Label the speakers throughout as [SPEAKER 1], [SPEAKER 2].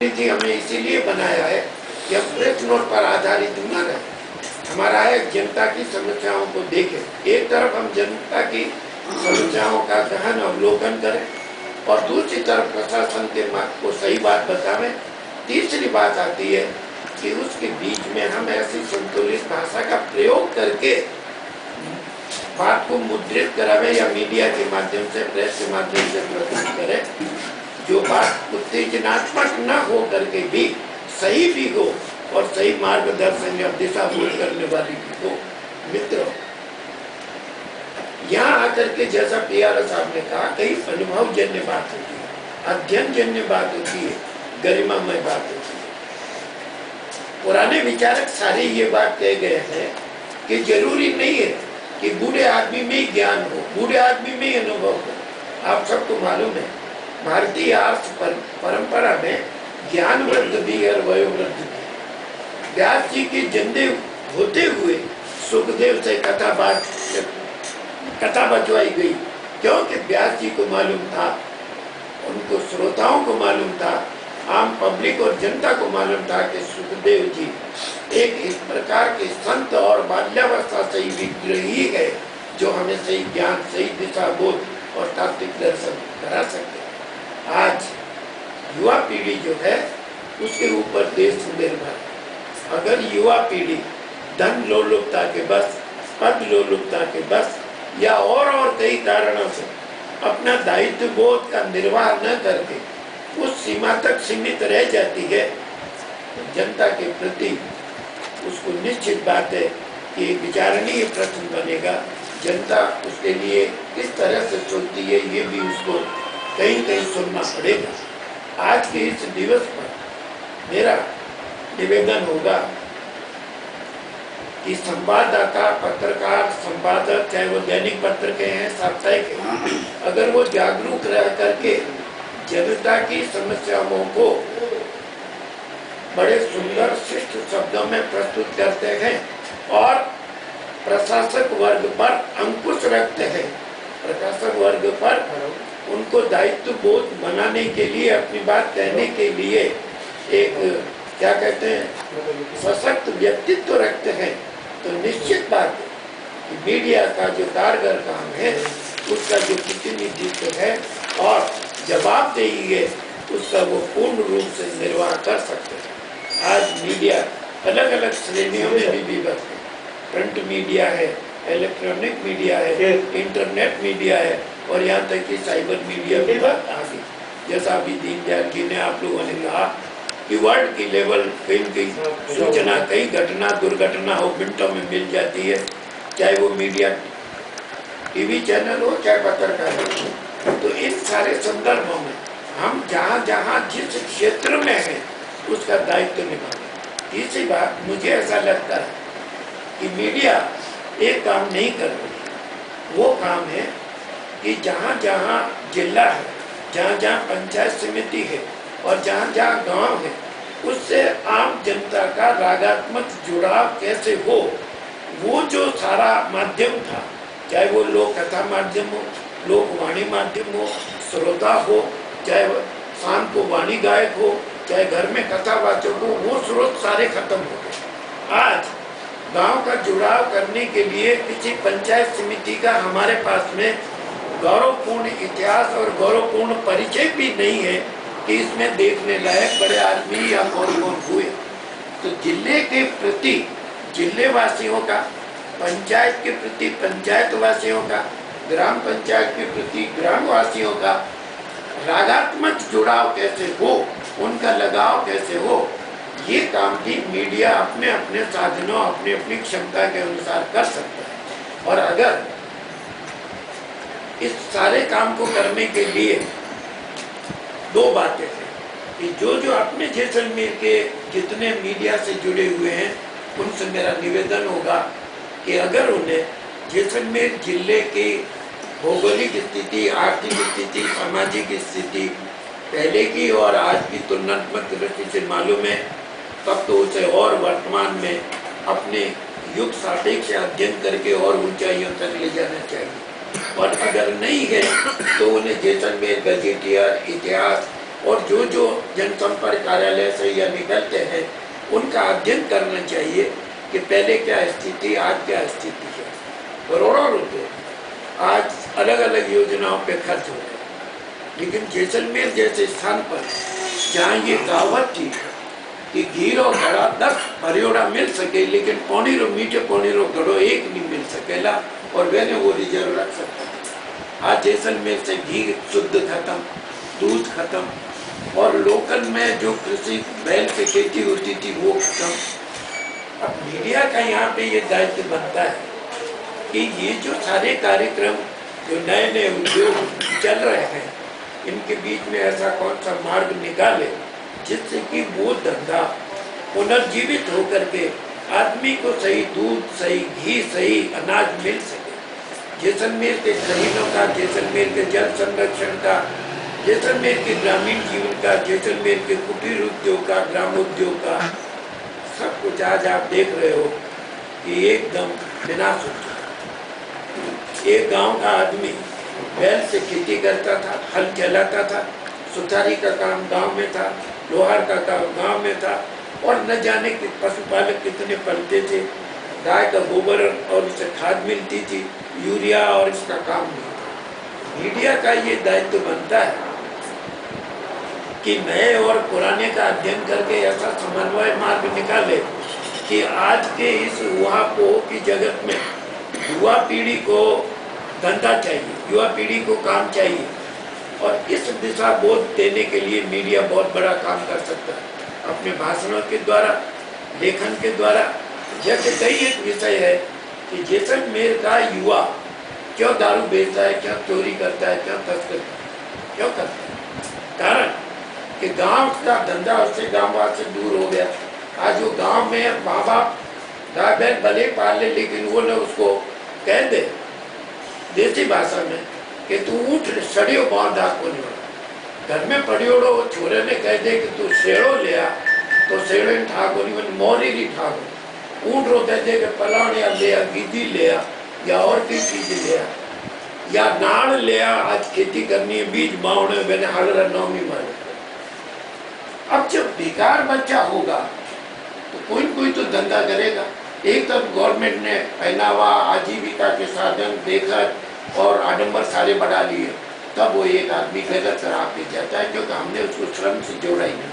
[SPEAKER 1] जी हमें इसीलिए बनाया है कि हम प्रेस नोट पर आधारित न रहे। हमारा है जनता की समस्याओं को देखें। एक तरफ हम जनता की समस्याओं का गहन अवलोकन करें और दूसरी तरफ प्रशासन के को सही बात बतावें। तीसरी बात आती है कि उसके बीच में हम ऐसी संतुलित भाषा का प्रयोग करके बात को मुद्रित करावे या मीडिया के माध्यम से, प्रेस के माध्यम से प्रस्तुत करें, जो बात उत्तेजनात्मक न हो करके भी सही भी हो और सही मार्गदर्शन या दिशा बोध करने वाली भी हो। मित्रों, यहाँ आकर के जैसा पीआर साहब ने कहा, कई अनुभव जन्य बात होती है, अध्ययन जन्य बात होती है, गरिमामय बात होती है। पुराने विचारक सारे ये बात कह गए हैं कि जरूरी नहीं है कि बूढ़े आदमी में ही ज्ञान हो, बूढ़े आदमी में ही अनुभव हो। आप सबको मालूम है भारतीय आर्ष परंपरा में ज्ञान वृद्ध भी और वयोवृद्ध भी। व्यास जी के जिंदे होते हुए सुखदेव से कथा बजवाई गई, क्योंकि व्यास जी को मालूम था, उनको श्रोताओं को मालूम था, आम पब्लिक और जनता को मालूम था कि सुखदेव जी एक इस प्रकार के संत और बाल्यावस्था से ही विग्रही है जो हमें सही ज्ञान, सही दिशा बोध और तात्विक दर्शन करा सकते। आज युवा पीढ़ी जो है उसके ऊपर देश निर्भर। अगर युवा पीढ़ी धन लोलुपता के बस, पद लोलुपता के बस या और कई कारणों से अपना दायित्व बोध का निर्वाह न करके उस सीमा तक सीमित रह जाती है, तो जनता के प्रति उसको निश्चित बात है कि विचारणीय प्रश्न बनेगा। जनता उसके लिए किस तरह से सोचती है ये भी उसको कहीं कहीं सुनना पड़ेगा। आज के इस दिवस पर मेरा निवेदन होगा कि संवाददाता, पत्रकार, संपादक, चाहे वो दैनिक पत्र के हैं, साप्ताहिक हैं, अगर वो जागरूक रह करके जनता की समस्याओं को बड़े सुंदर शिष्ट शब्दों में प्रस्तुत करते हैं और प्रशासक वर्ग पर अंकुश रखते हैं, प्रशासक वर्ग पर उनको दायित्व बोध बनाने के लिए, अपनी बात कहने के लिए एक क्या कहते हैं सशक्त व्यक्तित्व रखते हैं, तो निश्चित बात है कि मीडिया का जो कारगर काम है उसका जो प्रतिनिधित्व है और जवाबदेही है उसका वो पूर्ण रूप से निर्वाह कर सकते हैं। आज मीडिया अलग अलग श्रेणियों में भी विभक्त है। प्रिंट मीडिया है, इलेक्ट्रॉनिक मीडिया है, इंटरनेट मीडिया है और यहाँ तक कि साइबर मीडिया भी बात आ गई। जैसा अभी दीनदयाल जी ने, आप लोगों ने कहा कि वर्ल्ड की लेवल कहीं सूचना, कई घटना दुर्घटना हो मिनटों में मिल जाती है, चाहे वो मीडिया टीवी चैनल हो चाहे पत्रकार हो। तो इन सारे संदर्भों में हम जहाँ जहाँ जिस क्षेत्र में हैं उसका दायित्व निभाएं। तीसरी बात, मुझे ऐसा लगता है कि मीडिया एक काम नहीं कर रही, वो काम है कि जहाँ जहाँ जिला है, जहाँ जहाँ पंचायत समिति है और जहाँ जहाँ गांव है, उससे आम जनता का रागात्मक जुड़ाव कैसे हो। वो जो सारा माध्यम था, चाहे वो लोक कथा माध्यम हो, लोकवाणी माध्यम हो, श्रोता हो, चाहे शाम को वाणी गायक हो, चाहे घर में कथावाचक हो, वो स्रोत सारे खत्म हो गए। आज गांव का जुड़ाव करने के लिए किसी पंचायत समिति का हमारे पास में गौरवपूर्ण इतिहास और गौरवपूर्ण परिचय भी नहीं है कि इसमें देखने लायक बड़े आदमी या कौन कौन हुए। तो जिले के प्रति जिले वासियों का, पंचायत के प्रति पंचायत वासियों का, ग्राम पंचायत के प्रति ग्राम वासियों का रागात्मक जुड़ाव कैसे हो, उनका लगाव कैसे हो, ये काम भी मीडिया अपने अपने साधनों, अपनी अपनी क्षमता के अनुसार कर सकता है। और अगर इस सारे काम को करने के लिए दो बातें हैं कि जो अपने जैसलमेर के जितने मीडिया से जुड़े हुए हैं उनसे मेरा निवेदन होगा कि अगर उन्हें जैसलमेर जिले की भौगोलिक स्थिति, आर्थिक स्थिति, सामाजिक स्थिति पहले की और आज की तुलनात्मक दृष्टि से मालूम है, तब तो उसे और वर्तमान में अपने युग सापेक्ष अध्ययन करके और ऊंचाइयों तक ले जाना चाहिए। और अगर नहीं है तो उन्हें जैसलमेर गजेटियर, इतिहास और जो जो जनसंपर्क कार्यालय से या निकलते हैं उनका अध्ययन करना चाहिए कि पहले क्या स्थिति, आज क्या स्थिति है। करोड़ों रुपए आज अलग अलग योजनाओं पे खर्च हो रहे, लेकिन जैसलमेर जैसे स्थान पर जहाँ ये कहावत थी कि घीरो घड़ा 10 परियोड़ा मिल सके, लेकिन पौनीरो मीठे पौनीरो घड़ो एक नहीं मिल सकेला, और मैंने वो रिजर्व रख सकता। आज जैसलमेर से घी शुद्ध खत्म, दूध खत्म, और लोकल में जो कृषि बैल से खेती होती थी वो खत्म। अब मीडिया का यहाँ पे ये दायित्व बनता है कि ये जो सारे कार्यक्रम, जो नए नए उद्योग चल रहे हैं, इनके बीच में ऐसा कौन सा मार्ग निकाले जिससे कि वो धंधा पुनर्जीवित होकर के आदमी को सही दूध, सही घी, सही अनाज मिल सके। जैसलमेर के खरीदों का, जैसलमेर के जल संरक्षण का, जैसलमेर के ग्रामीण जीवन का, जैसलमेर के कुटीर उद्योग का, ग्रामोद्योग का, सब कुछ आज आप देख रहे हो कि एकदम विनाश हो चुका। एक गांव का आदमी बैल से खेती करता था, हल चलाता था, सुथारी का काम गांव में था, लोहार का काम गांव में था, और न जाने कि पशुपालक कितने पलते थे। गाय का गोबर और उससे खाद मिलती थी, यूरिया, और इसका काम नहीं था। मीडिया का ये दायित्व बनता है कि नए और पुराने का अध्ययन करके ऐसा समन्वय मार्ग निकाले कि आज के इस ऊहापोह की जगत में युवा पीढ़ी को धंधा चाहिए, युवा पीढ़ी को काम चाहिए, और इस दिशा बोध देने के लिए मीडिया बहुत बड़ा काम कर सकता है अपने भाषणों के द्वारा, लेखन के द्वारा। जैसे कई एक विषय है कि जैसलमेर का युवा क्यों दारू बेचता है, क्यों चोरी करता है, क्यों तस्करी क्यों करता है। कारण कि गांव का धंधा उससे गांव से दूर हो गया। आज वो गांव में माँ बाप गाय बैल भले पाल ले, लेकिन वो लोग उसको कह दे देसी भाषा में कि तू ऊँट सड़ियो बांध को नहीं होना। घर में पड़ियोड़ो छोरे ने कह दे कि तू शेड़ो ले आ, तो शेड़ो ठाको नहीं बन, मोरी नहीं ठाको। ऊँट रो कह दे कि पलाण या ले आ, गिद्दी ले आ, या और कोई चीज ले आ, या नाड़ ले आ, आज खेती करनी है, बीज बावने मैंने हालरा नौमी मारे। अब जब बेकार बच्चा होगा तो कोई तो धंधा करेगा। एक तब गवर्नमेंट ने पहनावा, आजीविका के साधन देखकर और आडंबर सारे बढ़ा लिए, तब वो एक आदमी गलत राह पे जाता है, क्योंकि हमने उसको श्रम से जोड़ा ही नहीं,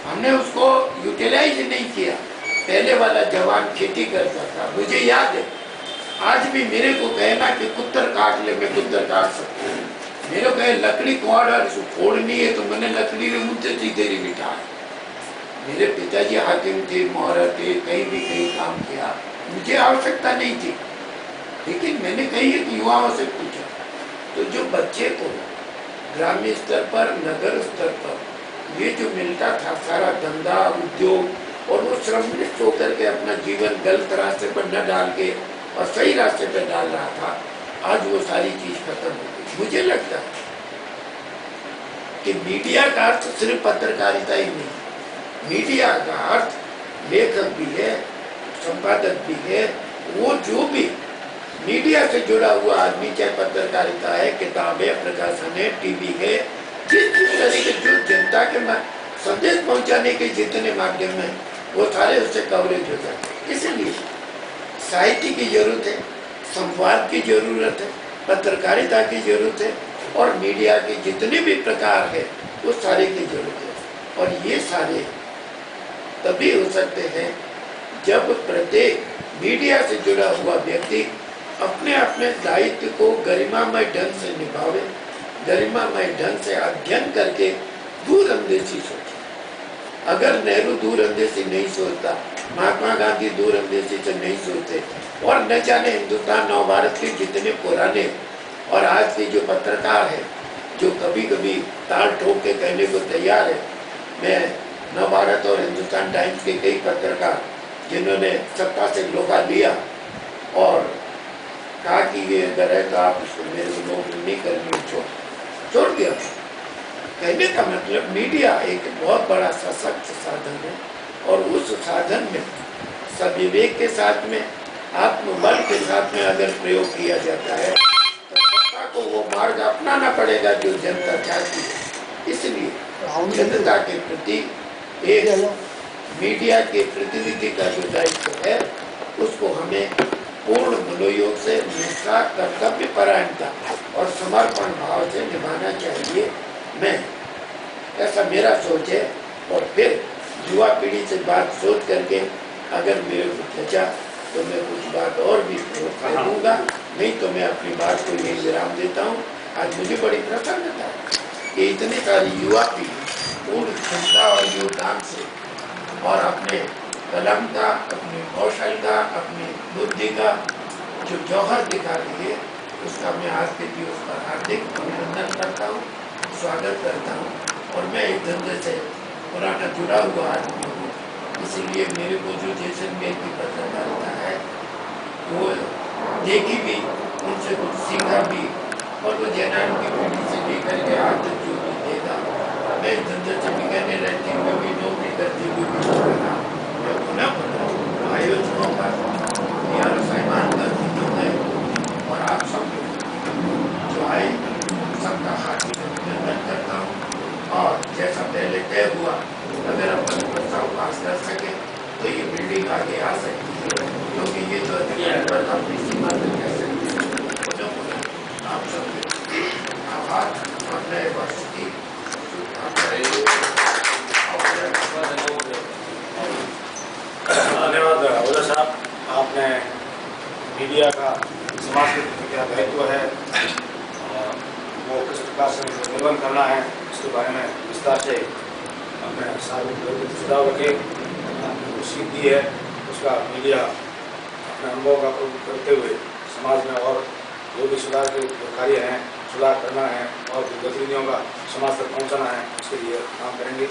[SPEAKER 1] हमने उसको यूटिलाइज नहीं किया। पहले वाला जवान खेती करता था, मुझे याद है, आज भी मेरे को कहना कि कुत्तर काट ले, मैं कुत्तर काट सकता हूँ। मेरे को कहे लकड़ी फोड़नी है तो मैंने लकड़ी में मुझसे सीधे नहीं बिठा। मेरे पिताजी हाकिम थे, मोहरा थे, कहीं भी कहीं काम किया, मुझे आवश्यकता नहीं थी, लेकिन मैंने कई एक युवाओं से पूछा, तो जो बच्चे को ग्रामीण स्तर पर, नगर स्तर पर ये जो मिलता था सारा धंधा उद्योग, और वो श्रमनिष्ठ होकर के अपना जीवन गलत रास्ते पर न डाल के और सही रास्ते पर डाल रहा था, आज वो सारी चीज खत्म हो गई। मुझे लगता है कि मीडिया का अर्थ सिर्फ पत्रकारिता ही नहीं, मीडिया का अर्थ लेखक भी है, संपादक भी है। वो जो भी मीडिया से जुड़ा हुआ आदमी, चाहे पत्रकारिता है, किताब है, प्रकाशन है, टीवी है, जिस तरीके जो जनता के संदेश पहुंचाने के जितने माध्यम है वो सारे उससे कवरेज हो जाते हैं। इसलिए साहित्य की जरूरत है, संवाद की जरूरत है, पत्रकारिता की जरूरत है, और मीडिया के जितने भी प्रकार है वो सारे की जरूरत है। और ये सारे तभी हो सकते हैं जब प्रत्येक मीडिया से जुड़ा हुआ व्यक्ति अपने अपने दायित्व को गरिमामय ढंग से निभावे, गरिमामय ढंग से अध्ययन करके दूरंदेशी सोचे। अगर नेहरू दूरंदेशी नहीं सोचता, महात्मा गांधी दूरंदेशी से नहीं सोचते, और न जाने हिंदुस्तान नवभारत के जितने पुराने और आज के जो पत्रकार हैं जो कभी कभी ताल ठोक के कहने को तैयार है, मैं नवभारत और हिंदुस्तान टाइम्स के कई पत्रकार जिन्होंने सत्ता से लोहा लिया और कहा कि ये अगर है तो आप इसको मेरे को नौकरी नहीं करनी, छोड़ दिया। कहने का मतलब मीडिया एक बहुत बड़ा सशक्त साधन है, और उस साधन में सविवेक के साथ में, आत्मबल के साथ में अगर प्रयोग किया जाता है तो सत्ता को वो मार्ग अपनाना पड़ेगा जो जनता चाहती है। इसलिए जनता के प्रति एक मीडिया के प्रतिनिधि का जो दायित्व है उसको हमें पूर्ण मनोयोग से निष्ठा, कर्तव्य परायणता और समर्पण भाव से निभाना चाहिए। मैं ऐसा मेरा सोच है। और फिर युवा पीढ़ी से बात सोच करके अगर मेरे को बचा तो मैं कुछ बात और भी कह दूंगा, नहीं तो मैं अपनी बात को यही विराम देता हूँ। आज मुझे बड़ी प्रसन्नता है कि इतनी सारी युवा पीढ़ी पूर्ण क्षमता और योगदान से और अपने कलम का, अपने कौशल का, अपनी बुद्धि का जो जौहर दिखा रही है उसका मैं आज के दिवस पर हार्दिक अभिनंदन करता हूँ, स्वागत करता हूँ। और मैं इस धंधे से पुराना जुड़ा हुआ आदमी हूँ, इसीलिए मेरे को जो जैसलमेर की पत्रकारिता है वो देखी भी, उनसे कुछ सीखा भी, और वो जैनान की पीढ़ी से लेकर के आज तक जो भी देगा। मैं इस धंधे से बिगड़ने रहती हुए भी, नौकरी करती हुई भी मैं पुनः आयोजकों का, साहिबान का है और आप सब जो आए सबका हार्दिक अभिनंदन करता हूँ। और जैसा पहले तय हुआ, अगर अपन प्रस्ताव पास कर सके तो ये बिल्डिंग आगे आ सकती है, क्योंकि ये जो अधिकार अपनी सीमा तक कह सकते हैं। आप सबके आभार और नए वर्ष की
[SPEAKER 2] धन्यवाद ओझा साहब। आपने मीडिया का समाज के प्रति क्या दायित्व है, वो किस प्रकार से निर्वहन करना है, इसके बारे में विस्तार से अपने सार्वजनिक सुझाव रखे, आपने सीख दी है, उसका मीडिया अपने अनुभव का प्रयोग करते हुए समाज में और जो भी सुधार के जो कार्य हैं, सुधार करना है और गतिविधियों का समाज तक पहुंचाना है, उसके लिए काम करेंगे।